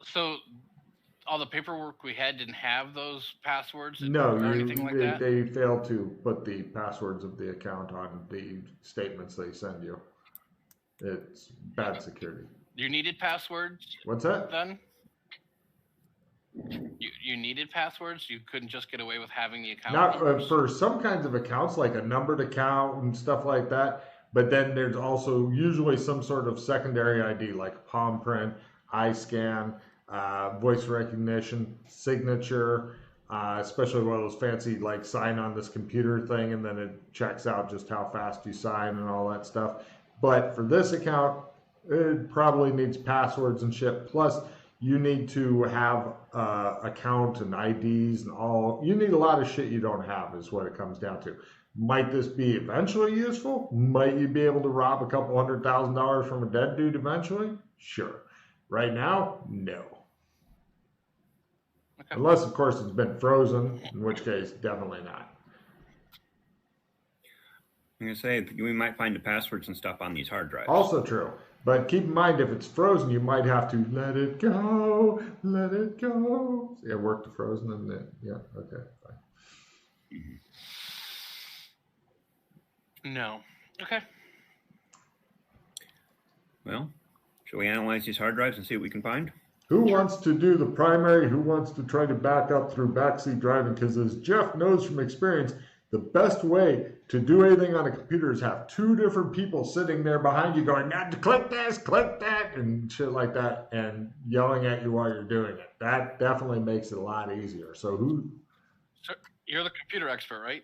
So all the paperwork we had didn't have those passwords No, or anything like that? they failed to put the passwords of the account on the statements they send you. It's bad security. You needed passwords What's that? then? You needed passwords? You couldn't just get away with having the account Not numbers? for some kinds of accounts, like a numbered account and stuff like that. But then there's also usually some sort of secondary ID, like palm print, eye scan, voice recognition, signature, especially one of those fancy like sign on this computer thing, and then it checks out just how fast you sign and all that stuff. But for this account, it probably needs passwords and shit. Plus, you need to have account and IDs and all. You need a lot of shit you don't have, is what it comes down to. Might this be eventually useful? Might you be able to rob a couple $100,000 from a dead dude eventually? Sure. Right now, no. Okay. Unless, of course, it's been frozen, in which case, definitely not. I'm going to say, we might find the passwords and stuff on these hard drives. Also true. But keep in mind, if it's frozen, you might have to let it go, let it go. Yeah, work the frozen and then, yeah, okay, fine. No. Okay. Well, shall we analyze these hard drives and see what we can find? Who wants to do the primary? Who wants to try to back up through backseat driving? Because as Jeff knows from experience, the best way to do anything on a computer is have two different people sitting there behind you going, now click this, click that, and shit like that, and yelling at you while you're doing it. That definitely makes it a lot easier. So you're the computer expert, right?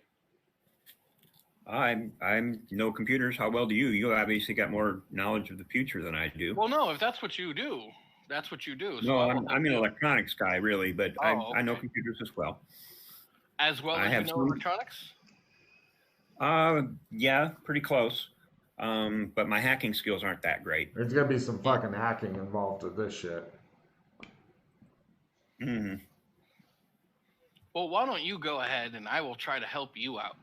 I'm no computers. How well do you? You obviously got more knowledge of the future than I do. Well, no, if that's what you do, that's what you do. So no, I'm an electronics guy, really, but I know computers as well. As well as you know electronics? Yeah, pretty close. But my hacking skills aren't that great. There's gonna be some fucking hacking involved with this shit. Mm-hmm. Well, why don't you go ahead and I will try to help you out.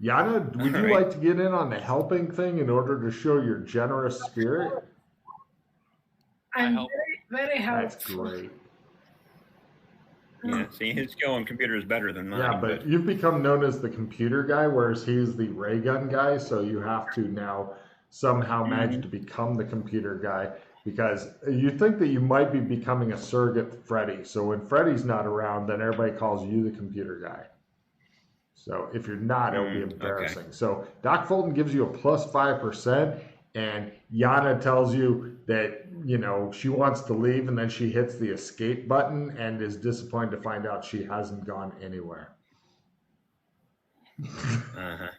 Yana, would you like to get in on the helping thing in order to show your generous spirit? I'm very helpful. That's great. Yeah, see, his skill on computer is better than mine. Yeah, but you've become known as the computer guy, whereas he's the ray gun guy, so you have to now somehow manage to become the computer guy, because you think that you might be becoming a surrogate Freddy. So when Freddy's not around, then everybody calls you the computer guy. So if you're not, it'll be embarrassing. Okay. So Doc Fulton gives you a plus 5%, and Yana tells you that, you know, she wants to leave, and then she hits the escape button and is disappointed to find out she hasn't gone anywhere. Uh-huh.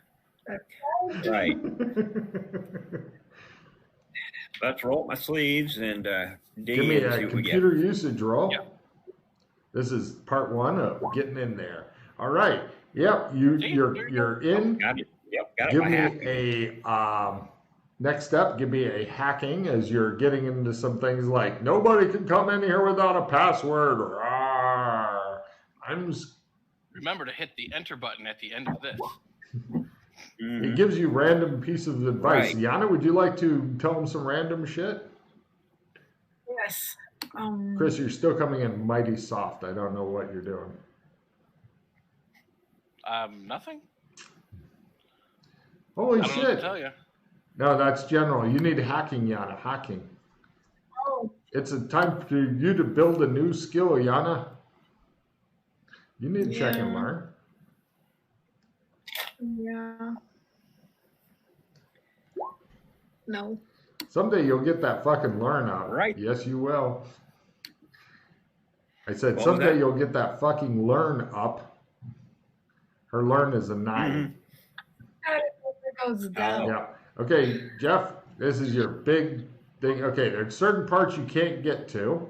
Right. Let's roll up my sleeves and dig Give me in. a computer usage roll. Yep. This is part 1 of getting in there. All right. Yep, you're in. Got it. Yep, got it. Give me a next step. Give me a hacking, as you're getting into some things like nobody can come in here without a password. Or remember to hit the enter button at the end of this. It gives you random pieces of advice. Right. Yana, would you like to tell them some random shit? Yes. Chris, you're still coming in mighty soft. I don't know what you're doing. Nothing. Holy shit! I don't know what to tell you. No, that's general. You need hacking, Yana. Hacking. Oh. It's a time for you to build a new skill, Yana. You need to check and learn. Yeah. No. Someday you'll get that fucking learn up. Right. Yes, you will. I said someday you'll get that fucking learn up. Her learn is a 9. It goes down. Yeah. Okay, Jeff, this is your big thing. Okay, there's certain parts you can't get to.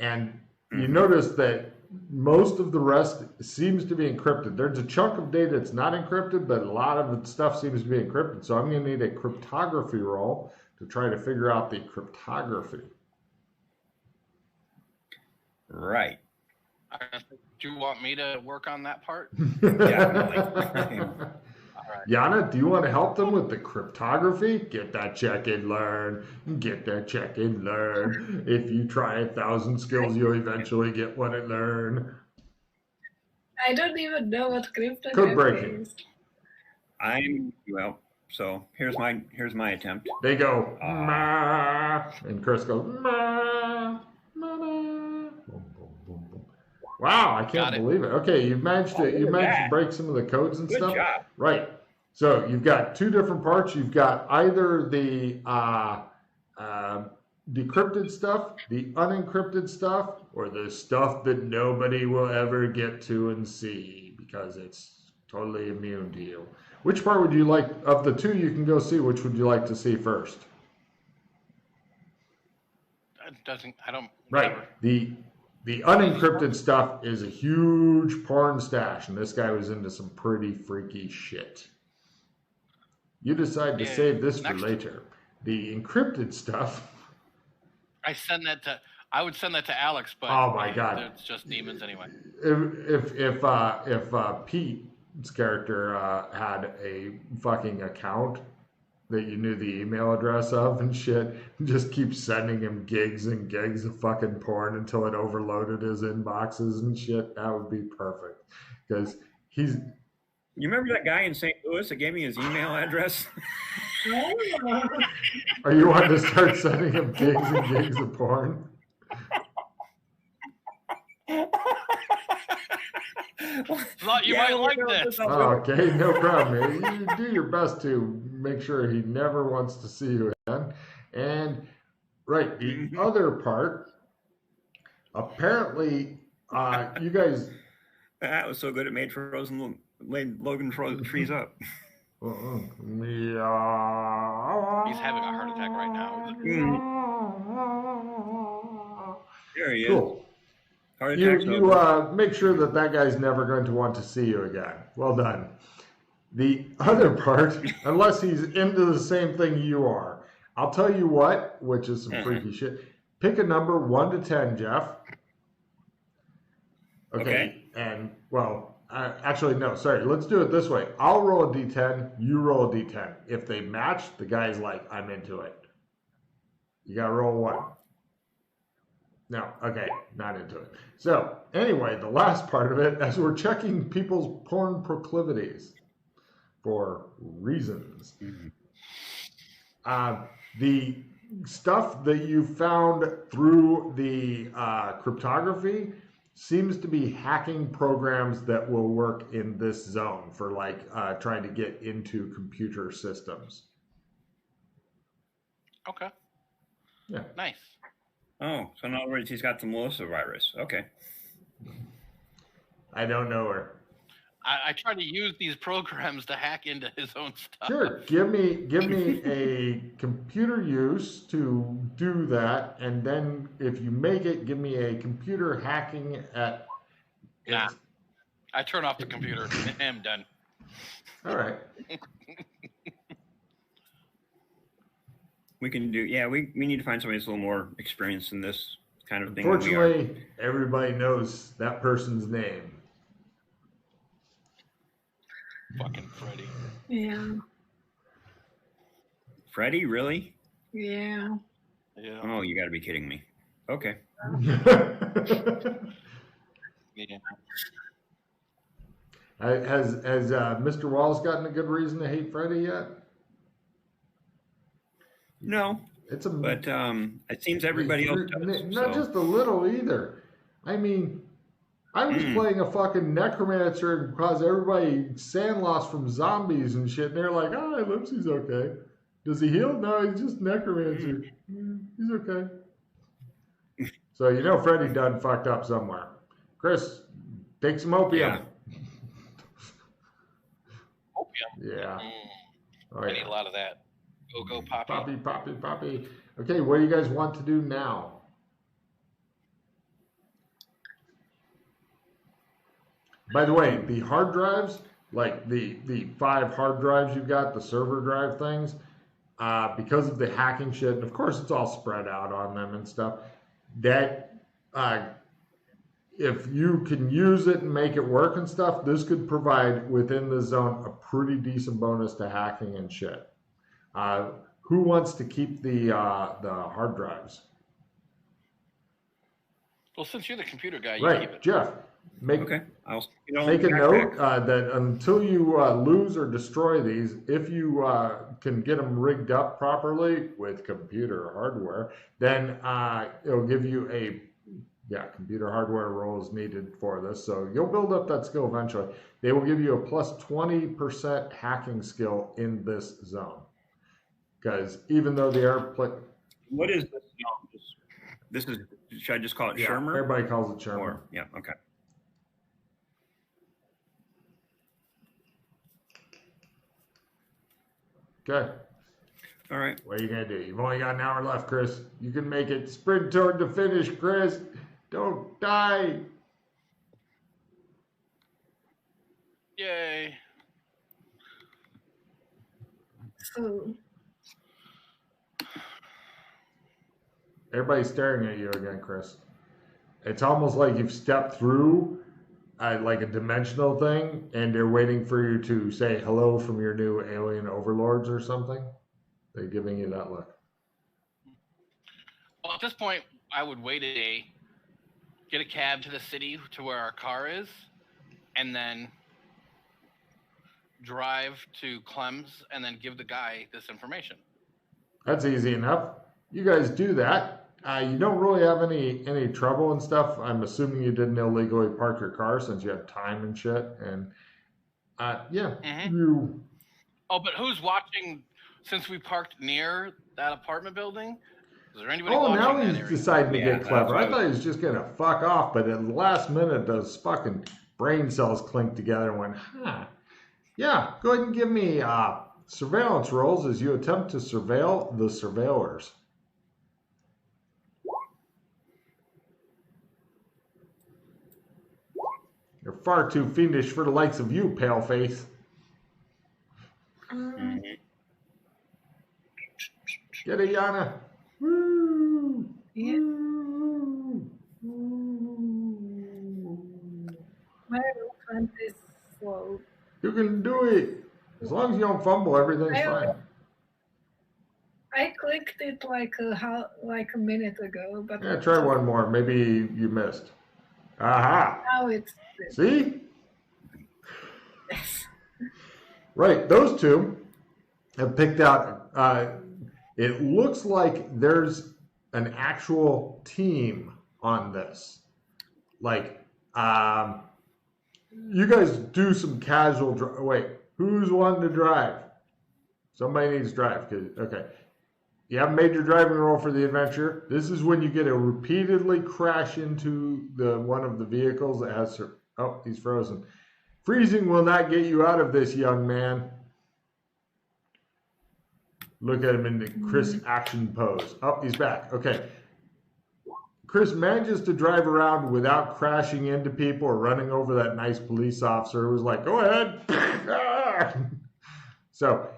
And you notice that most of the rest seems to be encrypted. There's a chunk of data that's not encrypted, but a lot of the stuff seems to be encrypted. So I'm going to need a cryptography roll to try to figure out the cryptography. Right. Do you want me to work on that part? Definitely. All Yana, do you want to help them with the cryptography? Get that check and learn. Get that check and learn. If you try 1,000 skills, you'll eventually get one and learn. I don't even know what Code cryptography breaking. is. So here's my attempt. They go, ma, and Chris goes, ma, ma, ma. Boom, boom, boom, boom. Wow, I can't believe it. Okay, you've managed to break some of the codes and Good stuff. job. Right. So you've got two different parts. You've got either the decrypted stuff, the unencrypted stuff, or the stuff that nobody will ever get to and see because it's totally immune to you. Which part would you like, of the two you can go see, which would you like to see first? Right. The unencrypted stuff is a huge porn stash, and this guy was into some pretty freaky shit. You decide to save this for later. The encrypted stuff. I would send that to Alex, but oh my god, it's just demons anyway. If Pete's character had a fucking account that you knew the email address of and shit, just keep sending him gigs and gigs of fucking porn until it overloaded his inboxes and shit, that would be perfect. Because he's... You remember that guy in St. Louis that gave me his email address? Are you wanting to start sending him gigs and gigs of porn? Thought you might like this. Okay, no problem. You do your best to make sure he never wants to see you again. And right, the other part, apparently, you guys. That was so good it made Logan freeze up. Yeah. He's having a heart attack right now. There he cool. is. Heart You attack's make sure that guy's never going to want to see you again. Well done. The other part, unless he's into the same thing you are, I'll tell you what, which is some freaky shit. Pick a number 1 to 10, Jeff. Okay. And, well, actually, no, sorry. Let's do it this way. I'll roll a d10, you roll a d10. If they match, the guy's like, I'm into it. You got to roll 1. No, okay, not into it. So, anyway, the last part of it, as we're checking people's porn proclivities for reasons, the stuff that you found through the cryptography seems to be hacking programs that will work in this zone for trying to get into computer systems. Okay. Yeah. Nice. Oh, so in other words, he's got the Melissa virus. Okay. I don't know her. I try to use these programs to hack into his own stuff. Sure. Give me a computer use to do that, and then if you make it, give me a computer hacking at. Nah. I turn off the computer. I'm done. All right. We can do, yeah, we need to find somebody that's a little more experienced in this kind of thing. Fortunately, everybody knows that person's name. Fucking Freddy. Yeah. Freddie, really? Yeah. Yeah. Oh, you got to be kidding me. Okay. Yeah. Has Mr. Walls gotten a good reason to hate Freddy yet? No. But it seems everybody else does. Not just a little either. I mean, I was playing a fucking necromancer and caused everybody sand loss from zombies and shit, and they're like, "Oh, Lipsy's okay. Does he heal? No, he's just necromancer. He's okay." So you know Freddy done fucked up somewhere. Chris, take some opium. Opium? Yeah. Oh, I need a lot of that. Go, Poppy. Poppy. Okay, what do you guys want to do now? By the way, the hard drives, like the 5 hard drives you've got, the server drive things, because of the hacking shit, and of course it's all spread out on them and stuff, that if you can use it and make it work and stuff, this could provide within the zone a pretty decent bonus to hacking and shit. Who wants to keep the hard drives? Well, since you're the computer guy, you keep Right, it. Jeff. Okay, I'll Make a note that until you lose or destroy these, if you can get them rigged up properly with computer hardware, then it'll give you computer hardware rolls needed for this. So you'll build up that skill eventually. They will give you a plus 20% hacking skill in this zone. Because even though the airplane... What is this zone? This is, should I just call it Shermer? Everybody calls it Shermer. Or, yeah, okay. Okay. All right. What are you going to do? You've only got an hour left, Chris. You can make it. Sprint toward the finish, Chris. Don't die. Yay. So, Everybody's staring at you again, Chris. It's almost like you've stepped through like a dimensional thing, and they're waiting for you to say hello from your new alien overlords or something. They're giving you that look. Well, at this point, I would wait a day, get a cab to the city to where our car is, and then drive to Clem's and then give the guy this information. That's easy enough. You guys do that. You don't really have any trouble and stuff. I'm assuming you didn't illegally park your car since you had time and shit. And you. Oh, but who's watching? Since we parked near that apartment building, is there anybody Oh, watching now that he's area? deciding to Yeah, get clever. I that's thought he was just gonna fuck off, but at the last minute, those fucking brain cells clinked together and went, huh? Yeah, go ahead and give me surveillance rolls as you attempt to surveil the surveillors. You're far too fiendish for the likes of you, paleface. Get it, Yana. Woo! yeah. My front is slow. You can do it. As long as you don't fumble, everything's fine. I clicked it like a minute ago, but Yeah, try one more. Maybe you missed. Aha! now it's See? yes. Right, those two have picked out. It looks like there's an actual team on this. Like, you guys do some casual. Wait, who's wanting to drive? Somebody needs to drive. Okay. You haven't made your driving roll for the adventure. This is when you get to repeatedly crash into one of the vehicles that has. Oh, he's frozen. Freezing will not get you out of this, young man. Look at him in the Chris action pose. Oh, he's back. Okay. Chris manages to drive around without crashing into people or running over that nice police officer who was like, go ahead. So,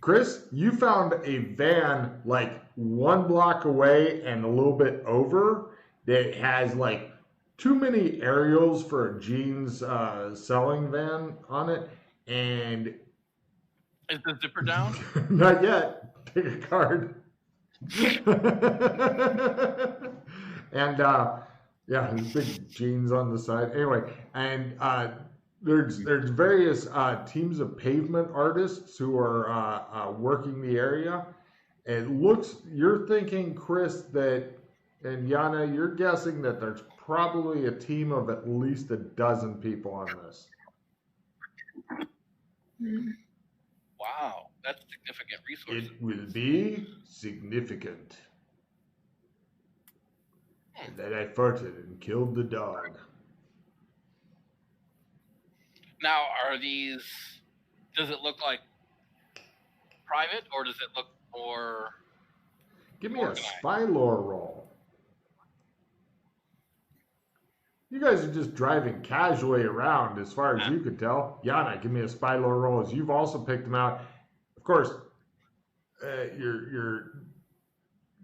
Chris, you found a van like 1 block away and a little bit over that has like too many aerials for a jeans selling van on it. And Is the zipper down? not yet. Pick a card. And there's big jeans on the side. Anyway, and there's various teams of pavement artists who are working the area. It looks, you're thinking, Chris, and Yana, you're guessing that there's probably a team of at least a dozen people on this. Wow, that's significant resources. It will be significant. And then I farted and killed the dog. Now, does it look like private or does it look more Give me organized? a spy lore roll. You guys are just driving casually around as far as you could tell. Yana, give me a spy lore roll as you've also picked them out. Of course,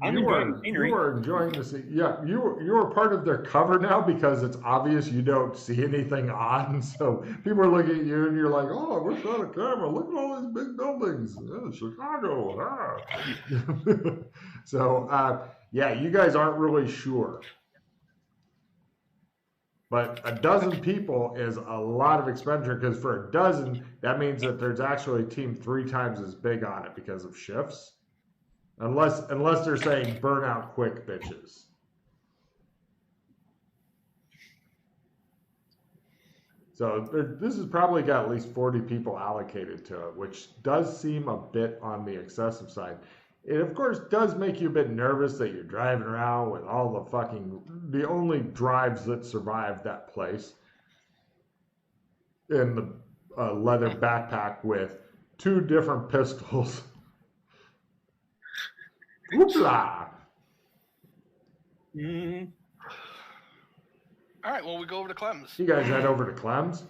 I'm you enjoying are the scenery. you are enjoying the scene. Yeah, you are part of their cover now because it's obvious you don't see anything on. So people are looking at you and you're like, oh, I wish I had a camera. Look at all these big buildings. Yeah, Chicago. Ah. So yeah, you guys aren't really sure. But a dozen people is a lot of expenditure because for a dozen, that means that there's actually a team 3 times as big on it because of shifts. Unless they're saying burn out quick, bitches. So this has probably got at least 40 people allocated to it, which does seem a bit on the excessive side. It of course does make you a bit nervous that you're driving around with all the only drives that survive that place in the leather backpack with 2 different pistols. Whoopla! All right, well, we go over to Clem's. You guys head over to Clem's?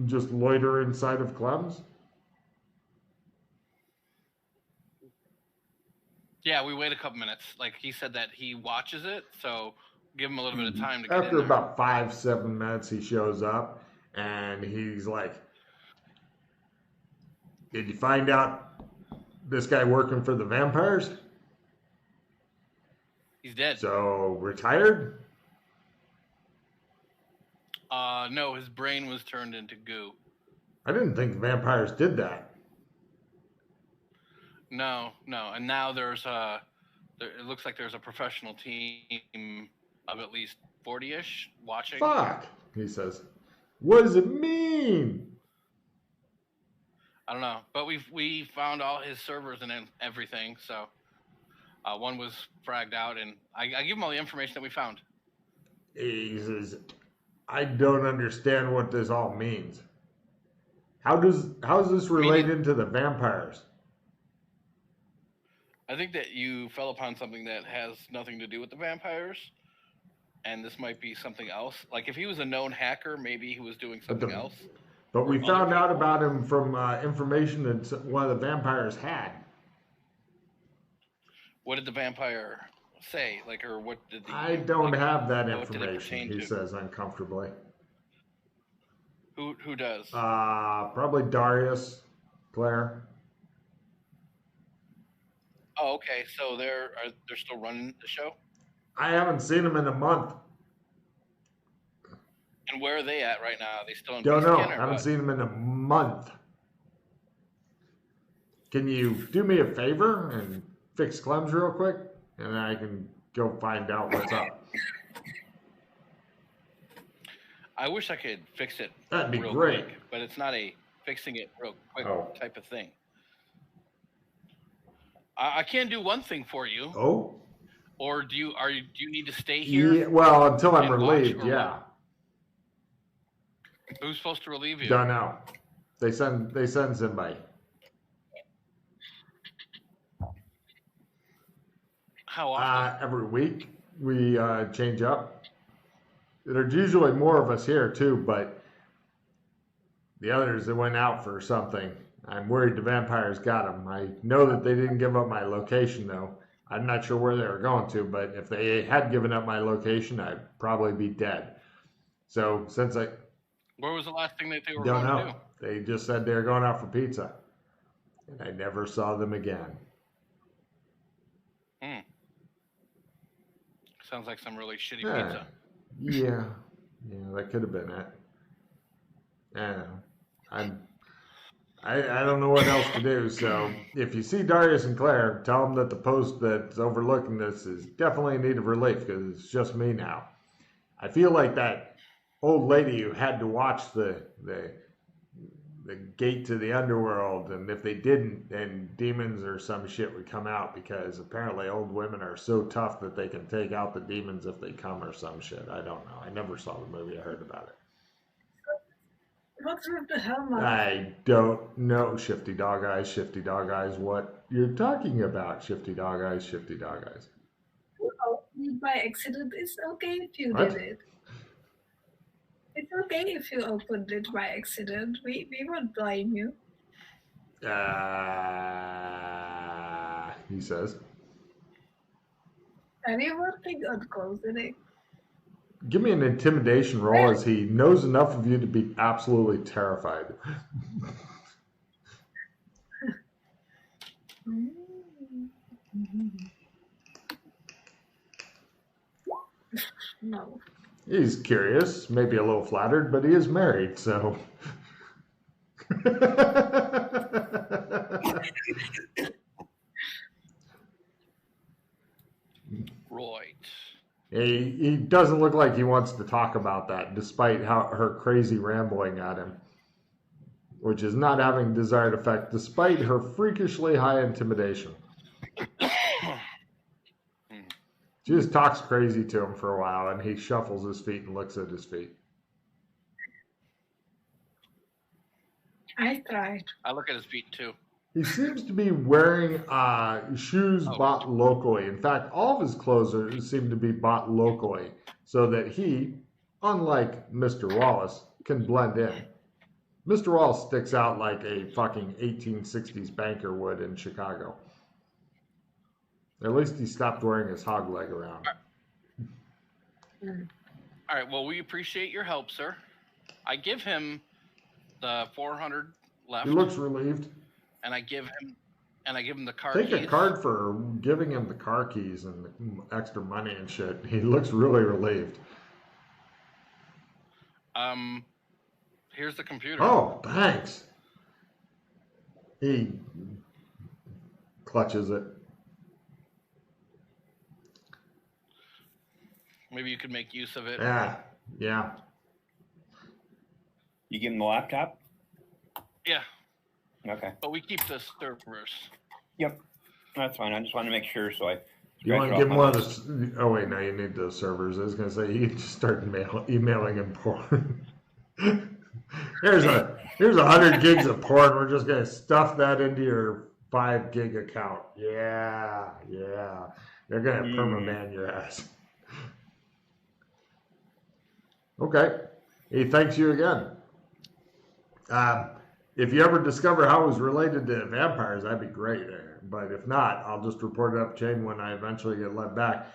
Just loiter inside of Clem's? Yeah, we wait a couple minutes. Like he said that he watches it, so give him a little bit of time to get After in there. about 5-7 minutes, he shows up and he's like, did you find out this guy working for the vampires? He's dead. So, retired? No, his brain was turned into goo. I didn't think the vampires did that. No, and now it looks like there's a professional team of at least 40-ish watching. Fuck, he says. What does it mean? I don't know, but we found all his servers and everything, so one was fragged out, and I give him all the information that we found. He says, I don't understand what this all means. How does this relate into the vampires? I think that you fell upon something that has nothing to do with the vampires, and this might be something else. Like if he was a known hacker, maybe he was doing something else. But we found out about him from information that one of the vampires had. What did the vampire say? Like, or what did the? I don't have that what did it information, pertain he to? says uncomfortably. Who does? Probably Darius, Claire. Oh, okay. So they're still running the show. I haven't seen him in a month. And where are they at right now? Are they still in Don't know. Beast-Kin or Haven't what? seen him in a month. Can you do me a favor and fix Clem's real quick? And then I can go find out what's up. I wish I could fix it. That'd be real great. quick, but it's not a fixing it real quick type of thing. I can do one thing for you. Oh? Or do you need to stay here? Yeah, well, until I'm and watch, relieved, or yeah. what? Who's supposed to relieve you? Don't know. They send somebody. How often? Every week we change up. There's usually more of us here too, but the others that went out for something. I'm worried the vampires got them. I know that they didn't give up my location though. I'm not sure where they were going to, but if they had given up my location, I'd probably be dead. So since I Where was the last thing that they were don't going know, to do? they just said they were going out for pizza, and I never saw them again. Sounds like some really shitty Yeah. pizza. Yeah, that could have been it. I don't know what else to do. So if you see Darius and Claire, tell them that the post that's overlooking this is definitely in need of relief because it's just me now. I feel like that old lady who had to watch the gate to the underworld, and if they didn't, then demons or some shit would come out because apparently old women are so tough that they can take out the demons if they come or some shit. I don't know. I never saw the movie. I heard about it. What's with the helmet? I don't know, Shifty Dog Eyes, what you're talking about, Shifty Dog Eyes. By accident, it's okay if you What? did it. It's okay if you opened it by accident. We won't blame you. He says. Are you working on clothing? Give me an intimidation roll as he knows enough of you to be absolutely terrified. No. He's curious, maybe a little flattered, but he is married, so. Right. He doesn't look like he wants to talk about that, despite her crazy rambling at him, which is not having desired effect, despite her freakishly high intimidation. She just talks crazy to him for a while, and he shuffles his feet and looks at his feet. I tried. I look at his feet too. He seems to be wearing shoes bought locally. In fact, all of his clothes seem to be bought locally, so that he, unlike Mr. Wallace, can blend in. Mr. Wallace sticks out like a fucking 1860s banker would in Chicago. At least he stopped wearing his hog leg around. All right. Well, we appreciate your help, sir. I give him the 400 left. He looks relieved. And I give him the car Take keys. a card for giving him the car keys and extra money and shit. He looks really relieved. Here's the computer. Oh, thanks. He clutches it. Maybe you could make use of it. Yeah. You give him the laptop? Yeah. Okay. But we keep the servers. Yep. That's fine. I just wanted to make sure, so I. You want to give him one of the... Oh, wait, no, you need the servers. I was going to say, you can just start emailing him porn. Here's 100 gigs of porn. We're just going to stuff that into your 5 gig account. Yeah. They're going to permaban your ass. Okay. He thanks you again. If you ever discover how it was related to vampires, that'd be great. But if not, I'll just report it up chain when I eventually get let back.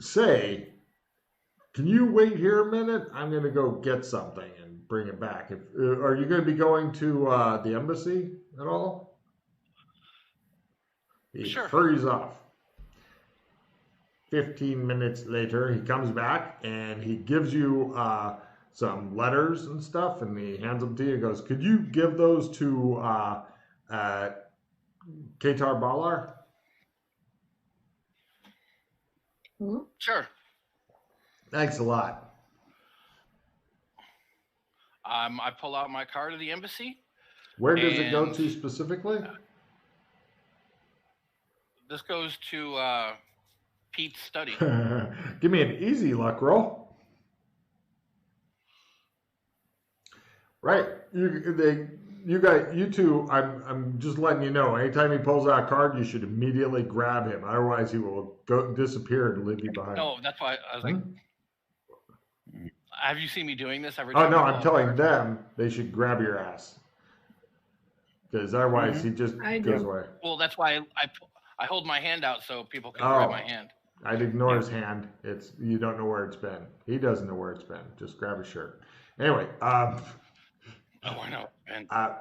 Say, can you wait here a minute? I'm going to go get something and bring it back. Are you going to be going to the embassy at all? He hurries off. 15 minutes later, he comes back and he gives you some letters and stuff, and he hands them to you and goes, could you give those to Qatar Balar? Sure. Thanks a lot. I pull out my card to the embassy. Where does it go to specifically? This goes to Pete's study. Give me an easy luck roll. Right, you two. I'm just letting you know. Anytime he pulls out a card, you should immediately grab him. Otherwise, he will go disappear and leave you behind. No, that's why I was like, have you seen me doing this every Oh time? no, I'm telling them they should grab your ass, because otherwise he just goes away. Well, that's why I hold my hand out so people can grab my hand. I'd ignore his hand. You don't know where it's been. He doesn't know where it's been. Just grab his shirt. Anyway. Oh, I know.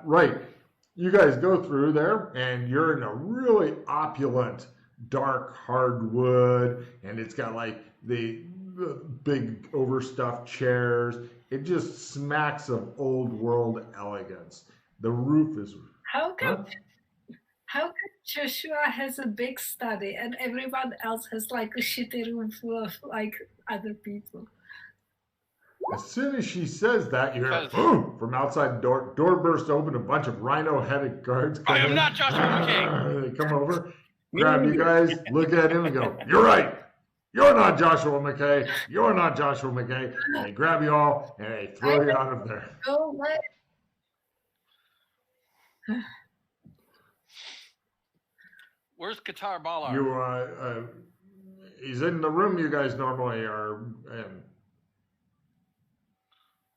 Right. You guys go through there, and you're in a really opulent, dark hardwood, and it's got like the big overstuffed chairs. It just smacks of old world elegance. The roof is... How come Joshua has a big study and everyone else has like a shitty room full of like other people? As soon as she says that, you hear from outside the door. Door bursts open. A bunch of rhino-headed guards come in. I am not Joshua McKay. They come over, grab you guys, look at him, and go, "You're right. You're not Joshua McKay. You're not Joshua McKay." And they grab you all and they throw you out of there. Go away. Where's Qatar Balar? He's in the room you guys normally are in.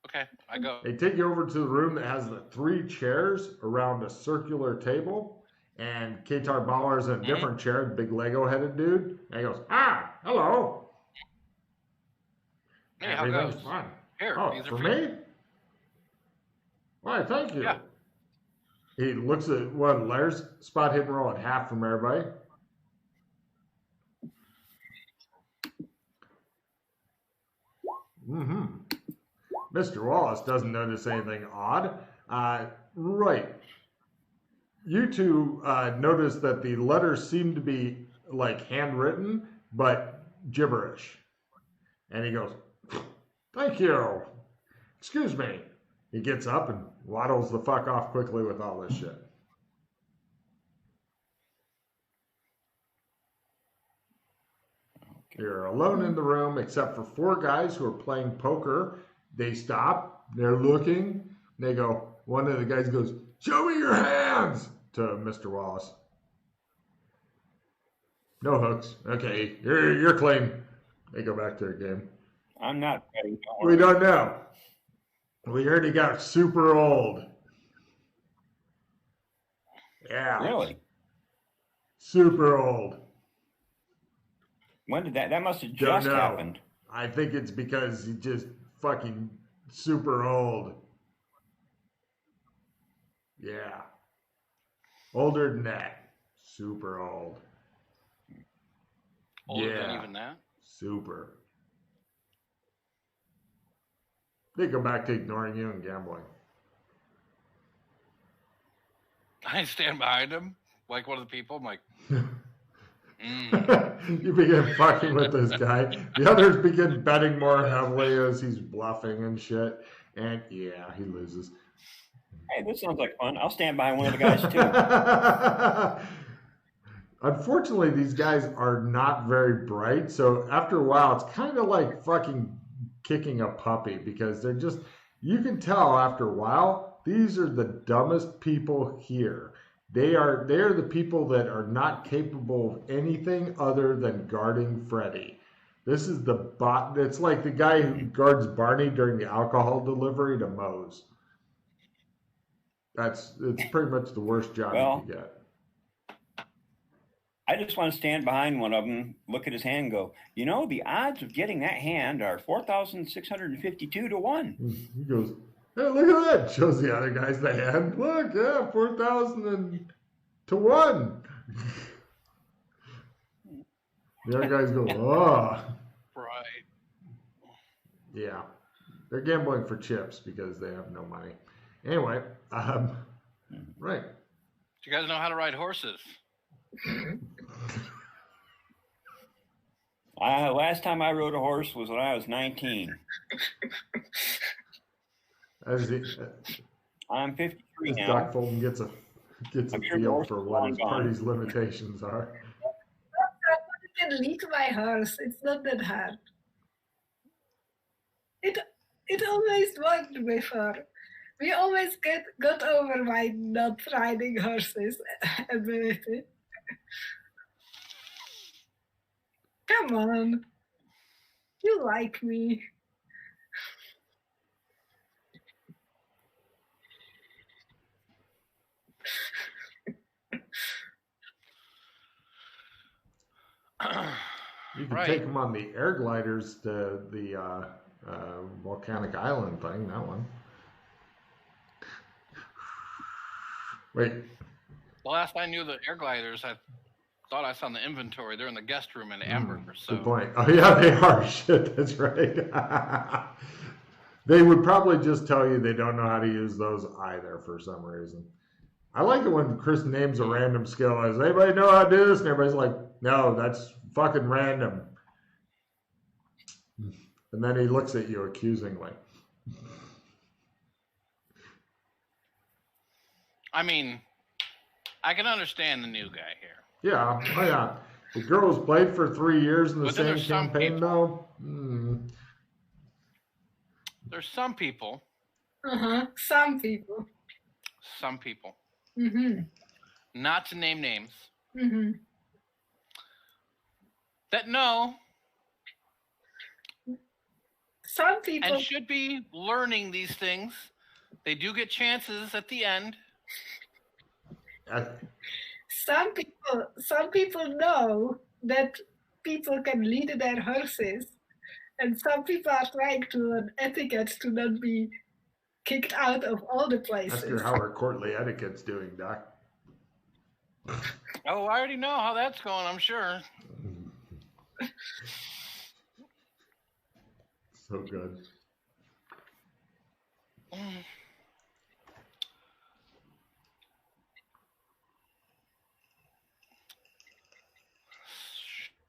Okay, I go. They take you over to the room that has the 3 chairs around a circular table, And Katar Baller's in a different chair, the big Lego-headed dude. And he goes, hello. Hey, how Everything's goes? fine. Here, Oh, these are for for you. me? Why, thank you. Yeah. He looks at one Larry's spot hidden roll at half from everybody. Mr. Wallace doesn't notice anything odd. Right. You two notice that the letters seem to be like handwritten, but gibberish. And he goes, thank you. Excuse me. He gets up and waddles the fuck off quickly with all this shit. You're alone in the room except for 4 guys who are playing poker. They stop. They're looking. They go, one of the guys goes, show me your hands to Mr. Wallace. No hooks. Okay, you're clean. They go back to their game. I'm not betting. We don't know. We heard he got super old. Yeah. Really? Super old. When did that? That must have Don't just know. happened. I think it's because he just fucking super old. Yeah. Older than that. Super old. Older than even that? Super. They go back to ignoring you and gambling. I stand behind him like one of the people. I'm like, You begin fucking with this guy. The others begin betting more heavily as he's bluffing and shit. And yeah, he loses. Hey, this sounds like fun. I'll stand behind one of the guys too. Unfortunately, these guys are not very bright. So after a while, it's kind of like fucking kicking a puppy because they're just, you can tell after a while, these are the dumbest people here. They're the people that are not capable of anything other than guarding Freddy. This is the bot. It's like the guy who guards Barney during the alcohol delivery to Moe's. It's pretty much the worst job you could get. I just want to stand behind one of them, look at his hand and go, you know, the odds of getting that hand are 4,652 to 1. He goes, hey, look at that. Shows the other guys the hand. Look, yeah, 4,000 to 1. The other guys go, oh. right. Yeah. They're gambling for chips because they have no money. Anyway, right. Do you guys know how to ride horses? Last time I rode a horse was when I was 19. I'm 53 now. Doc Fulton gets a sure feel for what his gone. party's limitations are. I can lead my horse. It's not that hard. It always worked before. We always got over my not riding horses ability. Come on. You like me. You can Right. take them on the air gliders to the volcanic island thing, that one. Wait. The last I knew the air gliders, I thought I saw in the inventory. They're in the guest room in Amber. So Good point. Oh, yeah, they are. Shit, that's right. They would probably just tell you they don't know how to use those either for some reason. I like it when Chris names a random skill as, anybody know how to do this? And everybody's like, no, that's fucking random. And then he looks at you accusingly. I mean, I can understand the new guy here. Yeah, oh yeah. The girl was played for 3 years in the But then same there's some campaign, people- though. There's some people. Some people. Some people. Mm-hmm. Not to name names. Mm-hmm. That know Some people. and should be learning these things. They do get chances at the end. some people know that people can lead their horses, and some people are trying to learn etiquette to not be kicked out of all the Ask places. her how her courtly etiquette's doing, Doc. Oh, I already know how that's going, I'm sure. So good.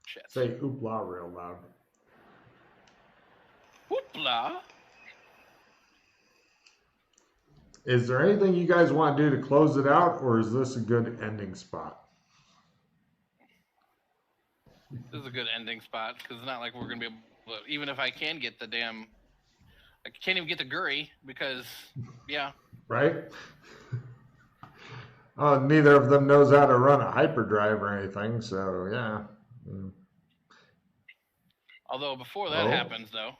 Shit. Say oopla real loud. Whoopla. Is there anything you guys want to do to close it out, or is this a good ending spot? This is a good ending spot because it's not like we're gonna be able to, even if I can get the damn, I can't even get the Guri because, yeah. Right? Neither of them knows how to run a hyperdrive or anything, so yeah. Mm. Although before that happens, though,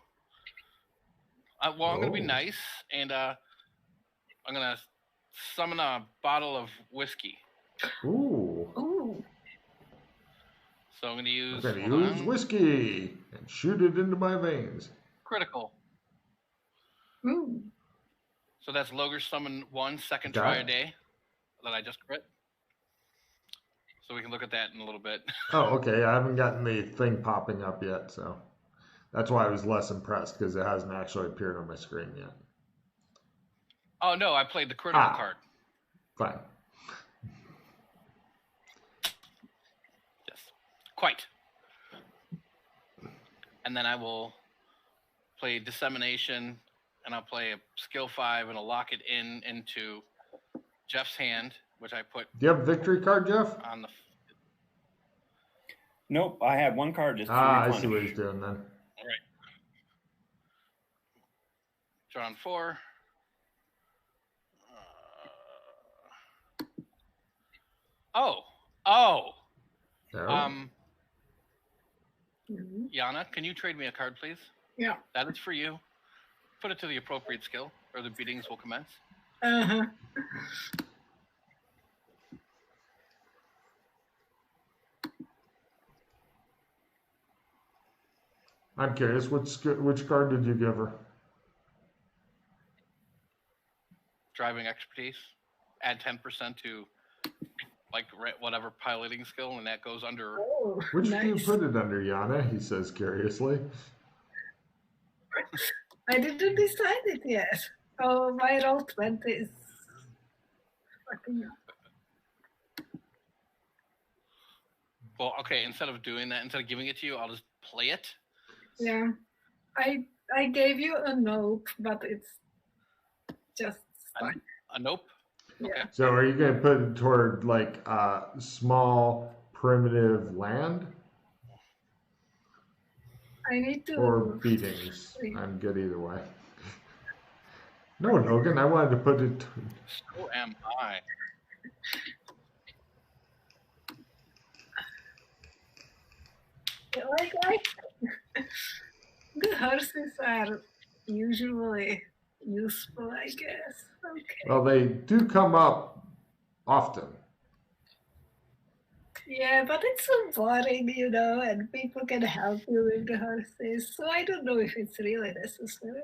I'm gonna be nice and I'm gonna summon a bottle of whiskey. Ooh. Ooh. So I'm gonna use. I'm gonna use whiskey and shoot it into my veins. Critical. Ooh. So that's Loger summon 1 second try a day that I just crit. So we can look at that in a little bit. Oh, okay. I haven't gotten the thing popping up yet, so that's why I was less impressed because it hasn't actually appeared on my screen yet. Oh no, I played the critical card. Fine. Yes, quite. And then I will play Dissemination, and I'll play a skill 5, and I'll lock it into Jeff's hand, which I put. Do you have a victory card, Jeff? On the. Nope, I have one card just. I see what he's doing then. All right. Drawn 4. Oh. Yana, can you trade me a card, please? Yeah. That is for you. Put it to the appropriate skill, or the beatings will commence. Uh-huh. I'm curious, which card did you give her? Driving expertise. Add 10% to like whatever piloting skill, and that goes under. Oh, Which nice. do you put it under, Yana? He says curiously. I didn't decide it yet. Oh, my roll 20 is fucking up. Well, okay, instead of doing that, instead of giving it to you, I'll just play it. Yeah. I gave you a nope, but it's just stuck. A nope? Yeah. Okay. So are you going to put it toward like small primitive land? I need to. Or beatings. I'm good either way. No, Logan, I wanted to put it. So am I. Like the horses are usually useful, I guess. Okay. Well, they do come up often. Yeah, but it's so boring, and people can help you with the horses. So I don't know if it's really necessary.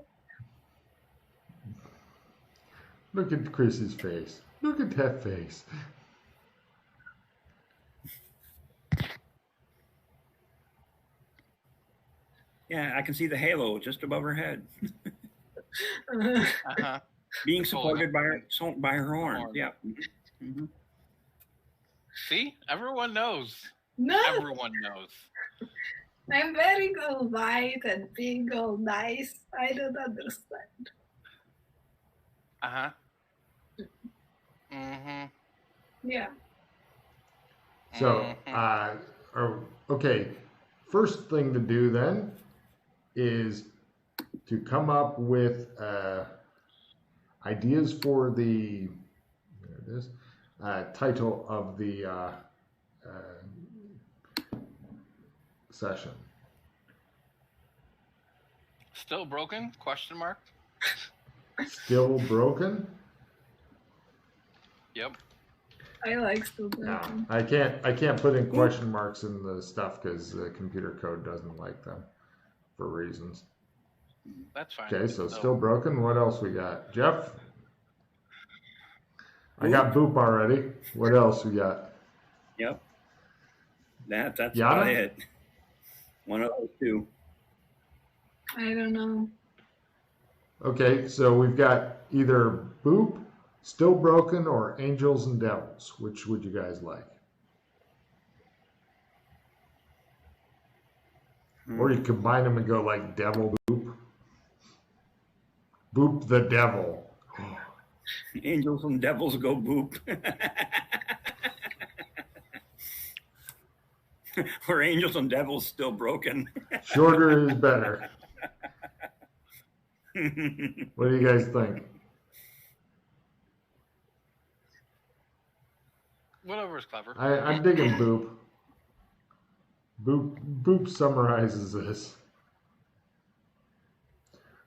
Look at Chris's face. Look at that face. Yeah, I can see the halo just above her head. Uh-huh. Being supported by her horn. Yeah. Mm-hmm. See? Everyone knows. No! Everyone knows. I'm wearing all white and being all nice. I don't understand. Uh-huh. Mm-hmm. Yeah. So, okay. First thing to do then is to come up with ideas for the title of the session. Still broken? Question mark? Still broken? Yep. I like still Yeah, broken. I can't put in question marks in the stuff because the computer code doesn't like them for reasons. That's fine. Okay, so still broken. What else we got? Jeff? I got Boop. boop already. What else we got? Yep. That's Yana? about it. One of those two. I don't know. Okay, so we've got either boop, still broken, or angels and devils. Which would you guys like? Or you combine them and go like devil boop. Boop the devil. Angels and devils go boop. Or angels and devils still broken. Shorter is better. What do you guys think? Whatever is clever. I'm digging boop. Boop summarizes this.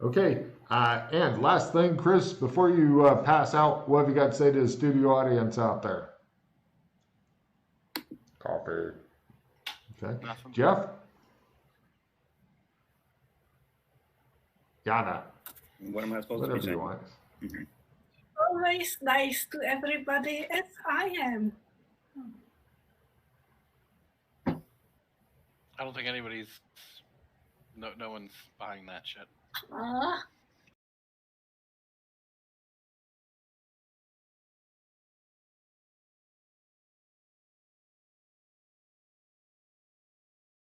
Okay, and last thing, Chris, before you pass out, what have you got to say to the studio audience out there? Coffee. Okay. Nothing. Jeff? Yana? What am I supposed Whatever to be you saying? want. Always nice to everybody as I am. I don't think anybody's. No one's buying that shit. Ah.